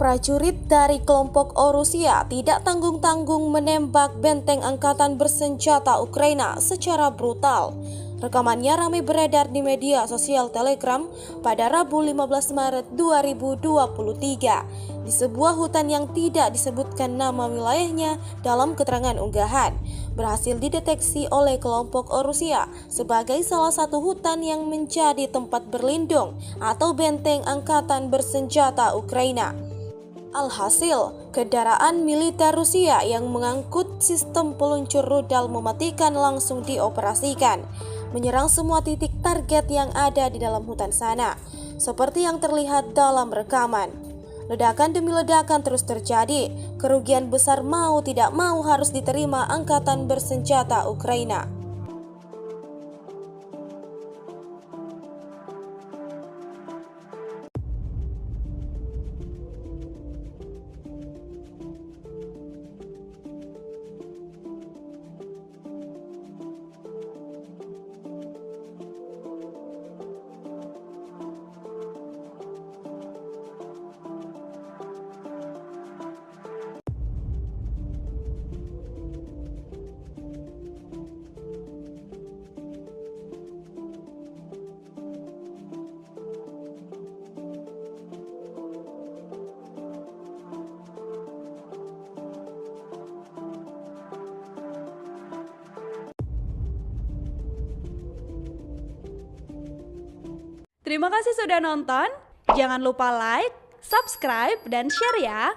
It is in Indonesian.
Prajurit dari kelompok Orusia tidak tanggung-tanggung menembak benteng angkatan bersenjata Ukraina secara brutal. Rekamannya ramai beredar di media sosial Telegram pada Rabu 15 Maret 2023 di sebuah hutan yang tidak disebutkan nama wilayahnya dalam keterangan unggahan. Berhasil dideteksi oleh kelompok Orusia sebagai salah satu hutan yang menjadi tempat berlindung atau benteng angkatan bersenjata Ukraina. Alhasil, kendaraan militer Rusia yang mengangkut sistem peluncur rudal mematikan langsung dioperasikan, menyerang semua titik target yang ada di dalam hutan sana, seperti yang terlihat dalam rekaman. Ledakan demi ledakan terus terjadi, kerugian besar mau tidak mau harus diterima angkatan bersenjata Ukraina. Terima kasih sudah nonton. Jangan lupa like, subscribe, dan share ya.